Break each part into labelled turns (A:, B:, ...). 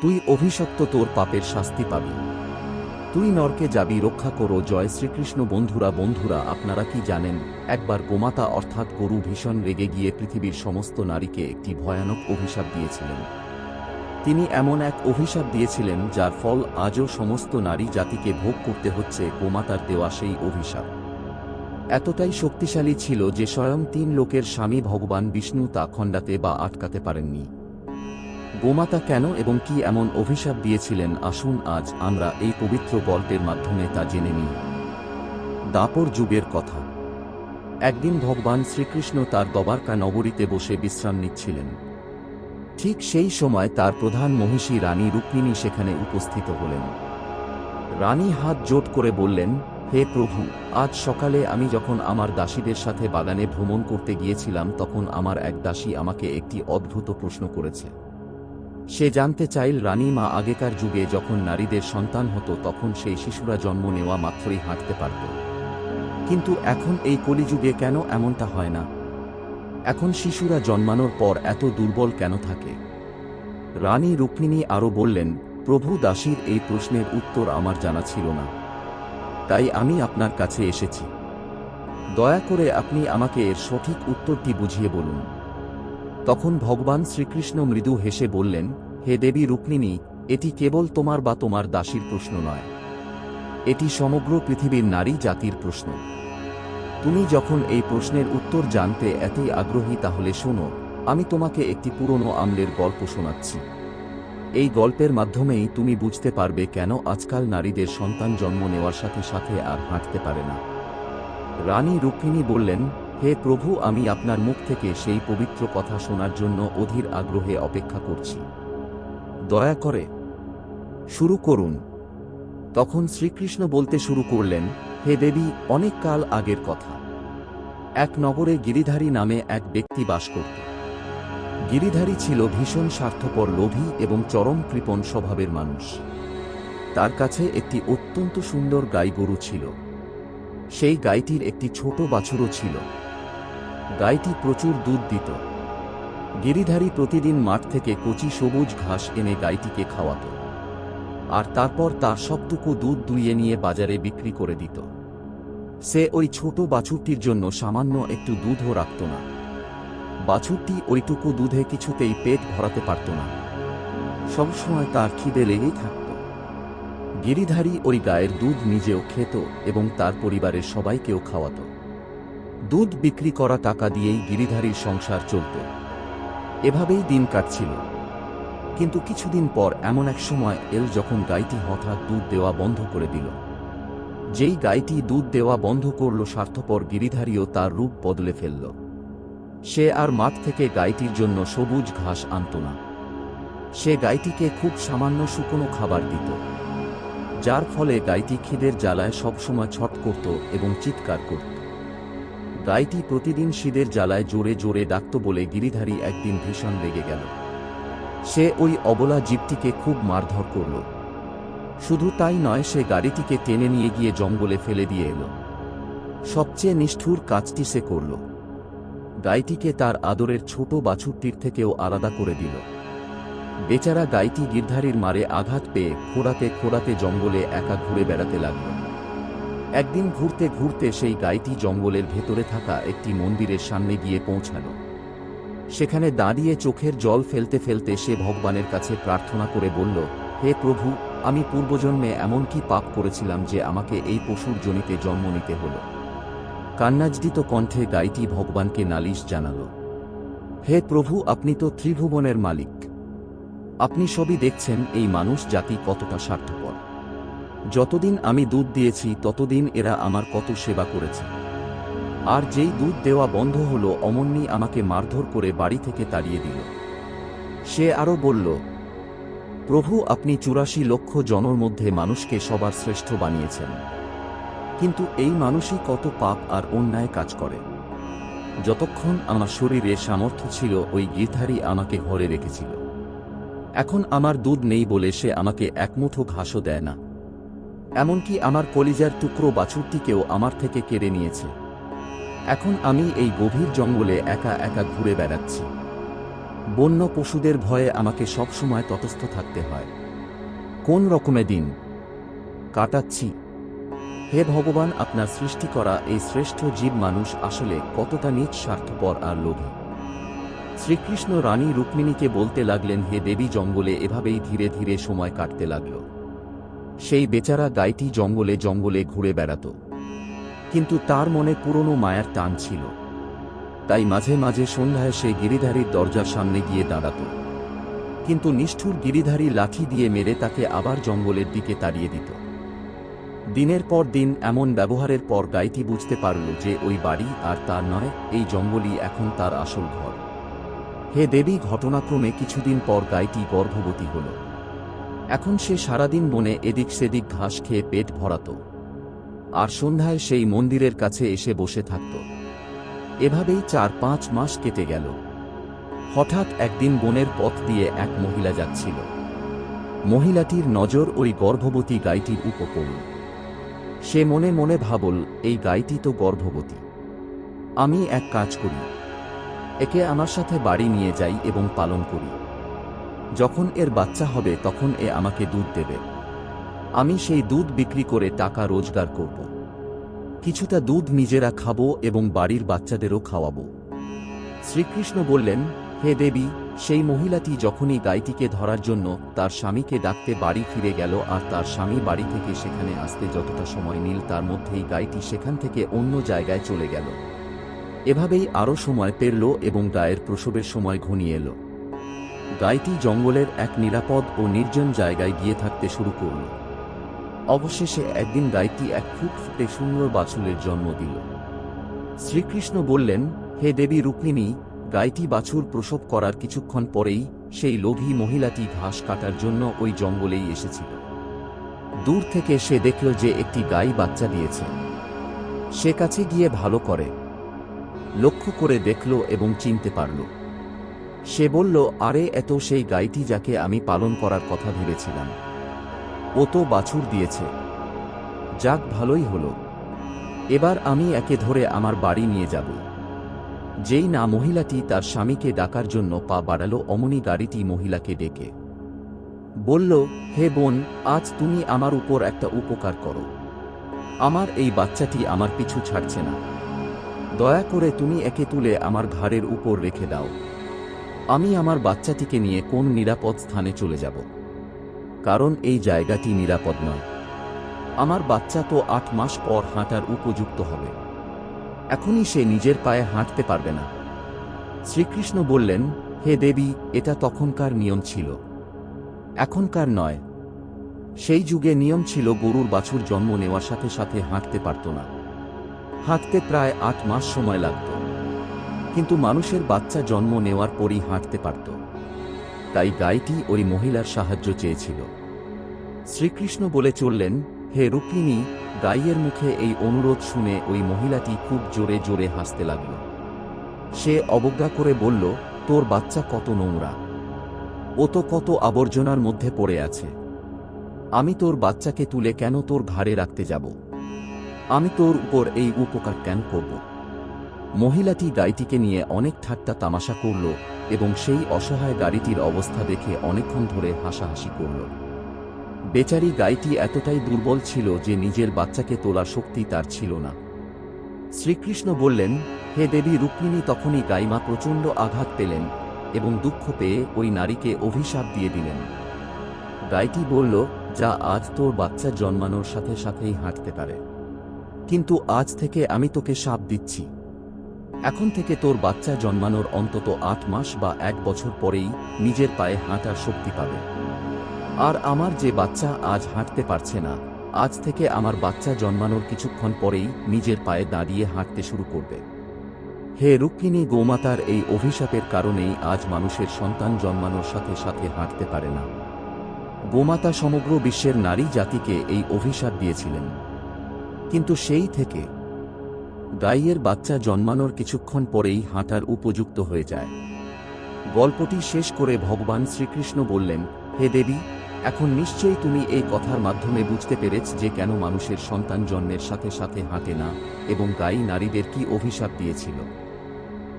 A: তুই অভিশপ্ত, তোর পাপের শাস্তি পাবি, তুই নরকে যাবি, রক্ষা করো। জয় শ্রীকৃষ্ণ। বন্ধুরা, আপনারা কি জানেন, একবার গোমাতা অর্থাৎ গরু ভীষণ রেগে গিয়ে পৃথিবীর সমস্ত নারীকে একটি ভয়ানক অভিশাপ দিয়েছিলেন। তিনি এমন এক অভিশাপ দিয়েছিলেন যার ফল আজও সমস্ত নারী জাতিকে ভোগ করতে হচ্ছে। গোমাতার দেওয়া সেই অভিশাপ এতটাই শক্তিশালী ছিল যে স্বয়ং 3 লোকের স্বামী ভগবান বিষ্ণু তা খণ্ডাতে বা আটকাতে পারেননি। গোমাতা কেন এবং কি এমন অভিশাপ দিয়েছিলেন, আসুন আজ আমরা এই পবিত্র গল্পের মাধ্যমে তা জেনে নিই। দাপর যুগের কথা। একদিন ভগবান শ্রীকৃষ্ণ তার দ্বারকা নগরীতে বসে বিশ্রাম নিচ্ছিলেন। ঠিক সেই সময় তার প্রধান মহিষী রানী রুক্মিণী সেখানে উপস্থিত হলেন। রানী হাত জোট করে বললেন, হে প্রভু, আজ সকালে আমি যখন আমার দাসীদের সাথে বাগানে ভ্রমণ করতে গিয়েছিলাম তখন আমার এক দাসী আমাকে একটি অদ্ভুত প্রশ্ন করেছে। সে জানতে চাইল, রানী মা, আগেকার যুগে যখন নারীদের সন্তান হতো তখন সেই শিশুরা জন্ম নেওয়া মাত্রই হাঁটতে পারত, কিন্তু এখন এই কলিযুগে কেন এমনটা হয় না? এখন শিশুরা জন্মানোর পর এত দুর্বল কেন থাকে? রানী রুক্মিণী আরও বললেন, প্রভু, দাসীর এই প্রশ্নের উত্তর আমার জানা ছিল না, তাই আমি আপনার কাছে এসেছি। দয়া করে আপনি আমাকে এর সঠিক উত্তরটি বুঝিয়ে বলুন। তখন ভগবান শ্রীকৃষ্ণ মৃদু হেসে বললেন, হে দেবী রুক্মিণী, এটি কেবল তোমার বা তোমার দাসীর প্রশ্ন নয়, এটি সমগ্র পৃথিবীর নারী জাতির প্রশ্ন। তুমি যখন এই প্রশ্নের উত্তর জানতে এতই আগ্রহী তাহলে শোনো, আমি তোমাকে একটি পুরনো আমলের গল্প শোনাচ্ছি। এই গল্পের মাধ্যমেই তুমি বুঝতে পারবে কেন আজকাল নারীদের সন্তান জন্ম নেওয়ার সাথে সাথে আর হাঁটতে পারে না। রানী রুক্মিণী বললেন, হে প্রভু, আমি আপনার মুখ থেকে সেই পবিত্র কথা শোনার জন্য অধীর আগ্রহে অপেক্ষা করছি। দয়া করে শুরু করুন। তখন শ্রীকৃষ্ণ বলতে শুরু করলেন, হে দেবী, অনেক কাল আগের কথা। এক নগরে গিরিধারী নামে এক ব্যক্তি বাস করত। গিরিধারী ছিল ভীষণ স্বার্থপর, লোভী এবং চরম কৃপণ স্বভাবের মানুষ। তার কাছে একটি অত্যন্ত সুন্দর গাই গরু ছিল। সেই গাইটির একটি ছোট বাছুরও ছিল। গাইটি প্রচুর দুধ দিত। গিরিধারী প্রতিদিন মাঠ থেকে কচি সবুজ ঘাস এনে গাইটিকে খাওয়াত, আর তারপর তার সবটুকু দুধ দুইয়ে নিয়ে বাজারে বিক্রি করে দিত। সে ওই ছোট বাছুরটির জন্য সামান্য একটু দুধও রাখত না। বাছুরটি ওইটুকু দুধে কিছুতেই পেট ভরাতে পারত না। সবসময় তার খিদে লেগেই থাকত। গিরিধারী ওই গায়ের দুধ নিজেও খেত এবং তার পরিবারের সবাইকেও খাওয়াত। দুধ বিক্রি করা টাকা দিয়েই গিরিধারীর সংসার চলত। এভাবেই দিন কাটছিল। কিন্তু কিছুদিন পর এমন এক সময় এল যখন গাইটি হঠাৎ দুধ দেওয়া বন্ধ করে দিল। যেই গাইটি দুধ দেওয়া বন্ধ করল, স্বার্থপর গিরিধারীও তার রূপ বদলে ফেলল। সে আর মাঠ থেকে গাইটির জন্য সবুজ ঘাস আনত না। সে গাইটিকে খুব সামান্য শুকনো খাবার দিত, যার ফলে গাইটি খিদের জ্বালায় সবসময় ছট করত এবং চিৎকার করত। গাইটি প্রতিদিন খিদের জ্বালায় জোরে জোরে ডাকত বলে গিরিধারী একদিন ভীষণ রেগে গেল। সে ওই অবলা জীবটিকে খুব মারধর করল। শুধু তাই নয়, সে গাড়িটিকে টেনে নিয়ে গিয়ে জঙ্গলে ফেলে দিয়ে এল। সবচেয়ে নিষ্ঠুর কাজটি সে করল, গাইটিকে তার আদরের ছোট বাছুরটির থেকেও আলাদা করে দিল। বেচারা গাইটি গিরধারীর মারে আঘাত পেয়ে খোঁড়াতে খোঁড়াতে জঙ্গলে একা ঘুরে বেড়াতে লাগল। একদিন ঘুরতে ঘুরতে সেই গাইটি জঙ্গলের ভেতরে থাকা একটি মন্দিরের সামনে গিয়ে পৌঁছাল। সেখানে দাঁড়িয়ে চোখের জল ফেলতে ফেলতে সে ভগবানের কাছে প্রার্থনা করে বলল, হে প্রভু, আমি পূর্বজন্মে এমন কি পাপ করেছিলাম যে আমাকে এই পশুর জনিতে জন্ম নিতে হল? কান্নাজডিত কণ্ঠে গাইটি ভগবানকে নালিশ জানাল, হে প্রভু, আপনি তো ত্রিভুবনের মালিক। আপনি সবই দেখছেন এই মানুষ জাতি কতটা স্বার্থপর। যতদিন আমি দুধ দিয়েছি ততদিন এরা আমার কত সেবা করেছে, আর যেই দুধ দেওয়া বন্ধ হলো অমনি আমাকে মারধর করে বাড়ি থেকে তাড়িয়ে দিল। সে আরও বলল, প্রভু, আপনি ৮৪ লক্ষ জনের মধ্যে মানুষকে সবার শ্রেষ্ঠ বানিয়েছেন, কিন্তু এই মানুষই কত পাপ আর অন্যায় কাজ করে। যতক্ষণ আমার শরীরে সামর্থ্য ছিল ওই গিরধারী আমাকে ঘরে রেখেছিল। এখন আমার দুধ নেই বলে সে আমাকে এক মুঠো ঘাসও দেয় না। এমনকি আমার কলিজার টুকরো বাছুরটিকেও আমার থেকে কেড়ে নিয়েছে। এখন আমি এই গভীর জঙ্গলে একা একা ঘুরে বেড়াচ্ছি। বন্য পশুদের ভয়ে আমাকে সবসময় তটস্থ থাকতে হয়। কোন রকমে দিন কাটাচ্ছি। হে ভগবান, আপনার সৃষ্টি করা এই শ্রেষ্ঠ জীব মানুষ আসলে কতটা নীচ, স্বার্থপর আর লোভী। শ্রীকৃষ্ণ রানী রুক্মিণীকে বলতে লাগলেন, হে দেবী, জঙ্গলে এভাবেই ধীরে ধীরে সময় কাটতে লাগল। সেই বেচারা গাইটি জঙ্গলে জঙ্গলে ঘুরে বেড়াত, কিন্তু তার মনে পুরনো মায়ার টান ছিল। তাই মাঝে মাঝে সন্ধ্যায় সে গিরিধারীর দরজার সামনে গিয়ে দাঁড়াত, কিন্তু নিষ্ঠুর গিরিধারী লাঠি দিয়ে মেরে তাকে আবার জঙ্গলের দিকে তাড়িয়ে দিত। দিনের পর দিন এমন ব্যবহারের পর গাইটি বুঝতে পারল যে ওই বাড়ি আর তার নয়, এই জঙ্গলই এখন তার আসল ঘর। হে দেবী, ঘটনাক্রমে কিছুদিন পর গাইটি গর্ভবতী হল। এখন সে সারাদিন বনে এদিক সেদিক ঘাস খেয়ে পেট ভরাত, আর সন্ধ্যায় সেই মন্দিরের কাছে এসে বসে থাকত। এভাবেই 4-5 মাস কেটে গেল। হঠাৎ একদিন বনের পথ দিয়ে এক মহিলা যাচ্ছিল। মহিলাটির নজর ওই গর্ভবতী গাইটির উপর পড়ল। সে মনে মনে ভাবল, এই গাইটি তো গর্ভবতী। আমি এক কাজ করি, একে আমার সাথে বাড়ি নিয়ে যাই এবং পালন করি। যখন এর বাচ্চা হবে তখন এ আমাকে দুধ দেবে। আমি সেই দুধ বিক্রি করে টাকা রোজগার করব। কিছুটা দুধ নিজেরা খাবো এবং বাড়ির বাচ্চাদেরও খাওয়াবো। শ্রীকৃষ্ণ বললেন, হে দেবী, সেই মহিলাটি যখনই গাইটিকে ধরার জন্য তার স্বামীকে ডাকতে বাড়ি ফিরে গেল, আর তার স্বামী বাড়ি থেকে সেখানে আসতে যতটা সময় নিল তার মধ্যেই গাইটি সেখান থেকে অন্য জায়গায় চলে গেল। এভাবেই আরও সময় পেরল এবং গায়ের প্রসবের সময় ঘনিয়ে এল। গাইটি জঙ্গলের এক নিরাপদ ও নির্জন জায়গায় গিয়ে থাকতে শুরু করল। অবশেষে একদিন গাইটি এক ফুটফুটে সুন্দর বাছুরের জন্ম দিল। শ্রীকৃষ্ণ বললেন, হে দেবী রুক্মিণী, গাইটি বাছুর প্রসব করার কিছুক্ষণ পরেই সেই লোভী মহিলাটি ঘাস কাটার জন্য ওই জঙ্গলেই এসেছিল। দূর থেকে সে দেখল যে একটি গাই বাচ্চা দিয়েছে। সে কাছে গিয়ে ভালো করে লক্ষ্য করে দেখল এবং চিনতে পারল। সে বলল, আরে, এত সেই গাইটি যাকে আমি পালন করার কথা ভেবেছিলাম। ও তো বাছুর দিয়েছে। যাক, ভালোই হলো। এবার আমি একে ধরে আমার বাড়ি নিয়ে যাব। যেই না মহিলাটি তার স্বামীকে ডাকার জন্য পা বাড়ালো, অমনি গাড়িটি মহিলাকে ডেকে বলল, হে বোন, আজ তুমি আমার উপর একটা উপকার করো। আমার এই বাচ্চাটি আমার পিছু ছাড়ছে না। দয়া করে তুমি একে তুলে আমার ঘাড়ের উপর রেখে দাও। আমি আমার বাচ্চাটিকে নিয়ে কোন নিরাপদ স্থানে চলে যাব, কারণ এই জায়গাটি নিরাপদ নয়। আমার বাচ্চা তো 8 মাস পর হাঁটার উপযুক্ত হবে। এখনই সে নিজের পায়ে হাঁটতে পারবে না। শ্রীকৃষ্ণ বললেন, হে দেবী, এটা তখনকার নিয়ম ছিল, এখনকার নয়। সেই যুগে নিয়ম ছিল গরুর বাছুর জন্ম নেওয়ার সাথে সাথে হাঁটতে পারত না। হাঁটতে প্রায় 8 মাস সময় লাগত, কিন্তু মানুষের বাচ্চা জন্ম নেওয়ার পরই হাঁটতে পারত। তাই গাইটি ওই মহিলার সাহায্য চেয়েছিল। শ্রীকৃষ্ণ বলে চললেন, হে রুক্মিণী, গাইয়ের মুখে এই অনুরোধ শুনে ওই মহিলাটি খুব জোরে জোরে হাসতে লাগল। সে অবজ্ঞা করে বলল, তোর বাচ্চা কত নোংরা, ও তো কত আবর্জনার মধ্যে পড়ে আছে। আমি তোর বাচ্চাকে তুলে কেন তোর ঘাড়ে রাখতে যাব? আমি তোর উপর এই উপকার কেন করব? মহিলাটি গাইটিকে নিয়ে অনেক ঠাট্টা তামাশা করল এবং সেই অসহায় গাড়িটির অবস্থা দেখে অনেকক্ষণ ধরে হাসাহাসি করল। বেচারি গাইটি এতটাই দুর্বল ছিল যে নিজের বাচ্চাকে তোলার শক্তি তার ছিল না। শ্রীকৃষ্ণ বললেন, হে দেবী রুক্মিণী, তখনই গাইমা প্রচণ্ড আঘাত পেলেন এবং দুঃখ পেয়ে ওই নারীকে অভিশাপ দিয়ে দিলেন। গাইটি বলল, যা, আজ তোর বাচ্চা জন্মানোর সাথে সাথেই হাঁটতে পারে, কিন্তু আজ থেকে আমি তোকে শাপ দিচ্ছি। এখন থেকে তোর বাচ্চা জন্মানোর অন্তত 8 মাস বা 1 বছর পরেই নিজের পায়ে হাঁটার শক্তি পাবে। আর আমার যে বাচ্চা আজ হাঁটতে পারছে না, আজ থেকে আমার বাচ্চা জন্মানোর কিছুক্ষণ পরেই নিজের পায়ে দাঁড়িয়ে হাঁটতে শুরু করবে। হে রুক্মিণী, গোমাতার এই অভিশাপের কারণেই আজ মানুষের সন্তান জন্মানোর সাথে সাথে হাঁটতে পারে না। গোমাতা সমগ্র বিশ্বের নারী জাতিকে এই অভিশাপ দিয়েছিলেন, কিন্তু সেই থেকে গাইয়ের বাচ্চা জন্মানোর কিছুক্ষণ পরেই হাঁটার উপযুক্ত হয়ে যায়। গল্পটি শেষ করে ভগবান শ্রীকৃষ্ণ বললেন, হে দেবী, এখন নিশ্চয়ই তুমি এই কথার মাধ্যমে বুঝতে পেরেছ যে কেন মানুষের সন্তান জন্মের সাথে সাথে হাঁটে না এবং গাই নারীদের কি অভিশাপ দিয়েছিল।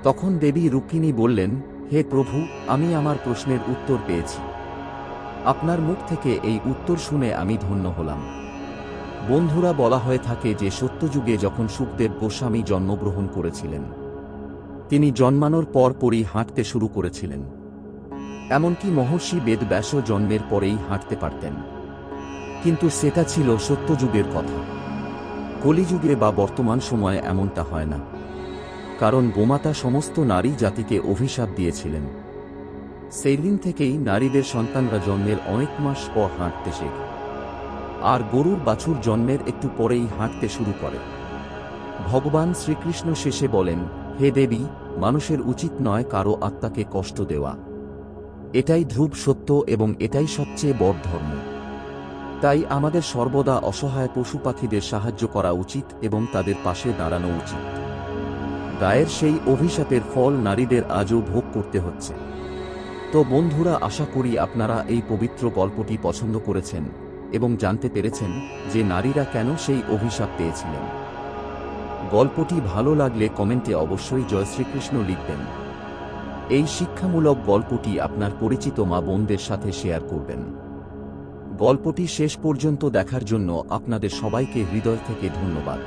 A: তখন দেবী রুক্মিণী বললেন, হে প্রভু, আমি আমার প্রশ্নের উত্তর পেয়েছি। আপনার মুখ থেকে এই উত্তর শুনে আমি ধন্য হলাম। বন্ধুরা, বলা হয়ে থাকে যে সত্যযুগে যখন শুকদেব গোস্বামী জন্মগ্রহণ করেছিলেন, তিনি জন্মানোর পরপরই হাঁটতে শুরু করেছিলেন। এমনকি মহর্ষি বেদব্যাসও জন্মের পরেই হাঁটতে পারতেন। কিন্তু সেটা ছিল সত্যযুগের কথা। কলিযুগে বা বর্তমান সময়ে এমনটা হয় না, কারণ গোমাতা সমস্ত নারী জাতিকে অভিশাপ দিয়েছিলেন। সেই দিন থেকেই নারীদের সন্তানরা জন্মের অনেক মাস পর হাঁটতে শেখে, আর গরুর বাছুর জন্মের একটু পরেই হাঁটতে শুরু করে। ভগবান শ্রীকৃষ্ণ শেষে বলেন, হে দেবী, মানুষের উচিত নয় কারো আত্মাকে কষ্ট দেওয়া। এটাই ধ্রুব সত্য এবং এটাই সবচেয়ে বড় ধর্ম। তাই আমাদের সর্বদা অসহায় পশু পাখিদের সাহায্য করা উচিত এবং তাদের পাশে দাঁড়ানো উচিত। গায়ের সেই অভিশাপের ফল নারীদের আজও ভোগ করতে হচ্ছে। তো বন্ধুরা, আশা করি আপনারা এই পবিত্র গল্পটি পছন্দ করেছেন এবং জানতে পেরেছেন যে নারীরা কেন সেই অভিশাপ পেয়েছিলেন। গল্পটি ভালো লাগলে কমেন্টে অবশ্যই জয় শ্রীকৃষ্ণ লিখবেন। এই শিক্ষামূলক গল্পটি আপনার পরিচিত মা বোনদের সাথে শেয়ার করবেন। গল্পটি শেষ পর্যন্ত দেখার জন্য আপনাদের সবাইকে হৃদয় থেকে ধন্যবাদ।